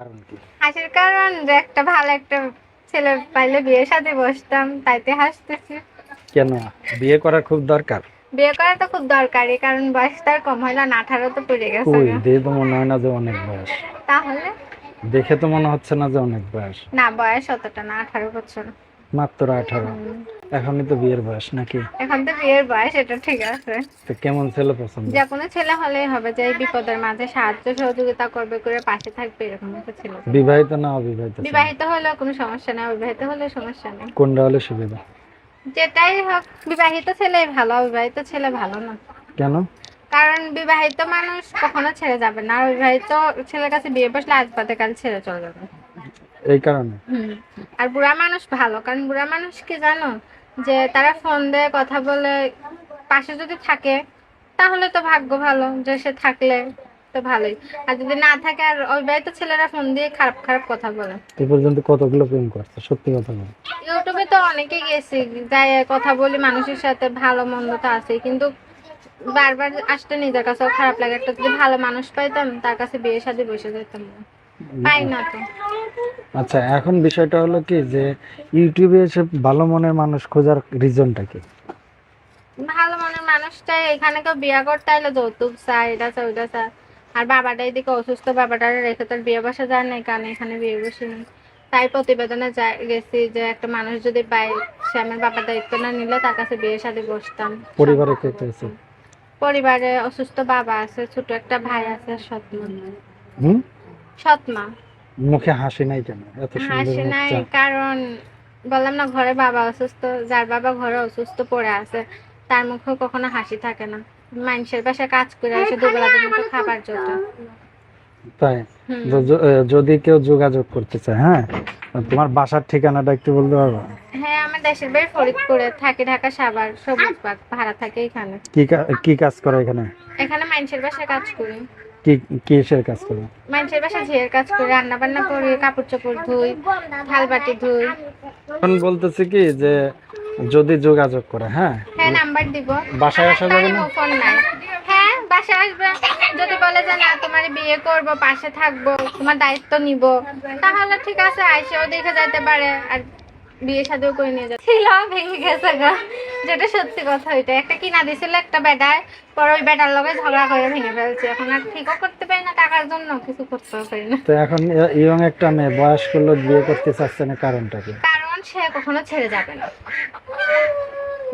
কারণ কি? হাসির কারণ যে একটা ভালো একটা ছেলে পাইলে বিয়ের সাথে বসতাম, তাইতে হাসতেছি। কেন? বিয়ে করা খুব দরকার? বিয়ে করা তো খুব দরকারি, কারণ বয়স তার কম হইলো না, 18 তো পড়ে গেছে কই গা। দেখে তো মনে হয় না যে অনেক বয়স। তাহলে দেখে তো মনে হচ্ছে না যে অনেক বয়স। না, বয়স অতটা না, 18 বছর। মাত্র 18। এখনই তো বিয়ের বয়স নাকি? এখন তো বিয়ের বয়স, এটা ঠিক আছে। তো কেমন ছেলে পছন্দ? যে কোনো ছেলে হলেই হবে, যে এই বিপদের মাঝে সাহায্য সহযোগিতা করবে, করে পাশে থাকবে, এরকম একটা ছেলে। বিবাহিত না অবিবাহিত? বিবাহিত হলেও কোনো সমস্যা নেই, অবিবাহিত হলেও সমস্যা নেই। কোনটা হলে সুবিধা? যেটাই হোক, বিবাহিত ছেলেই ভালো, অবিবাহিত ছেলে ভালো না। কেন? কারণ বিবাহিত মানুষ কখনো ছেড়ে যাবে না, আর অবিবাহিত ছেলের কাছে বিয়ে বসলে আজ বাদে কাল ছেড়ে চলে যাবে। এই কারণে? আর বুড়া মানুষ ভালো, কারণ বুড়া মানুষ কি জানো, যে তারা ফোন দিয়ে কথা বলে, পাশে যদি থাকে তাহলে তো ভাগ্য ভালো, যে সে থাকলে তো ভালোই। আর যদি না থাকে, আর অবিবাহিত ছেলেরা ফোন দিয়ে খারাপ খারাপ কথা বলে। এই পর্যন্ত কতগুলো প্রেম করছে? সত্যি কথা বল। ইউটিউবে তো অনেকে গেছি, যাই কথা বলি মানুষের সাথে, ভালো মন্দ তো আছে, কিন্তু বারবার আসতে নিজের কাছেও খারাপ লাগে। একটা যদি ভালো মানুষ পাইতাম, তার কাছে বিয়ে শাদী বসে যেতাম না, পাই না তো। আচ্ছা, এখন বিষয়টা হলো কি, যে ইউটিউবে এসে ভালো মনের মানুষ খোঁজার রিজনটা কি? ভালো মনের মানুষটাই এখানে কেউ বিয়ে করতে এলে যৌতুক চায়, এটা চায় ওইটা চায়। আর বাবাটা এদিকে অসুস্থ, বাবাটা রেখে তার বিয়ে বসা যায় না, কারণ এখানে বিয়ে বসে নেই। তাই প্রতিবেদনে গেছি যে একটা মানুষ যদি পাই, সে আমার বাবার দায়িত্ব না নিলে তার কাছে বিয়ে শাদী বসতাম। পরিবারে কে কে আছে? পরিবারে অসুস্থ বাবা আছে, ছোট একটা ভাই আছে, সৎমা। হুম? সৎমা। মুখে হাসি নাই কেন? এত সুন্দর হাসি নাই মুখটা। কারণ বললাম না, ঘরে বাবা অসুস্থ, যার বাবা ঘরে অসুস্থ পড়ে আছে, তার মুখেও কখনো হাসি থাকে না। মানুষের বাসায় কাজ করে এসে দুবেলা দুমুঠো খাবার জোটে। তাই? যদি কেউ যোগাযোগ করতে চায়, হ্যাঁ, তোমার বাসার ঠিকানাটা একটু বলতে পারবা? হ্যাঁ, আমার দেশের বাড়ি ফরিদপুরে, থাকি ঢাকা সাভার সবুজবাগ, ভাড়া থাকে এখানে। কি কাজ করে এখানে? এখানে মানুষের বাসায় কাজ করি। কি কিসের কাজ করে? মানুষের বাসায় ঝিয়ের কাজ করি, রান্না বান্না করি, কাপড় চোপড় ধুই, থাল বাটি ধুই। এখন বলতেছি কি, যে যদি যোগাযোগ করে, হ্যাঁ, হ্যাঁ, নাম্বার দিব। বাসায় আসা যাবে না? ফোন নাই। হ্যাঁ, বাসায় আসবে। যদি বলে যে না, তোমার বিয়ে করব, পাশে থাকবো, তোমার দায়িত্ব নিব, তাহলে ঠিক আছে, আইসেও দেখে যাইতে পারে। আর বিয়ে শাদিও করে নিয়ে যাচ্ছে। ছিল, ভেঙে গেছে গা, যেটা সত্যি কথা। ওইটা একটা কিনা দিছিল একটা বেডায়, পরে ওই বেডার লগে ঝগড়া করে ভেঙে ফেলছে। এখন আর ঠিকও করতে পারি না, টাকার জন্য কিছু করতেও পারি না। তো এখন ইয়ং একটা মেয়ে বয়স্ক লোক বিয়ে করতে চাচ্ছে না, কারণটা কি? কারণ সে কখনো ছেড়ে যাবে না,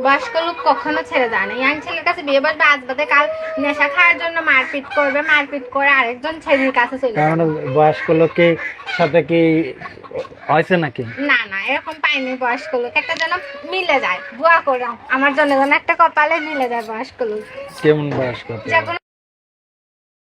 বয়স্ক লোক কখনো ছেড়ে যায় না। ইয়াং ছেলের কাছে বিয়ে বসবে, আজ বাদে কাল নেশা খাওয়ার জন্য মারপিট করবে, মারপিট করে আরেকজন ছেলের কাছে চলে তার মানে যাবে। বয়স্ক লোকের সাথে কি হয়েছে নাকি? না না, এরকম পাইনি বয়স্ক লোক। একটা যেন মিলে যায়, দোয়া করো আমার জন্য যেন একটা কপালে মিলে যায় বয়স্ক লোক। কেমন বয়স্ক? যে কোনো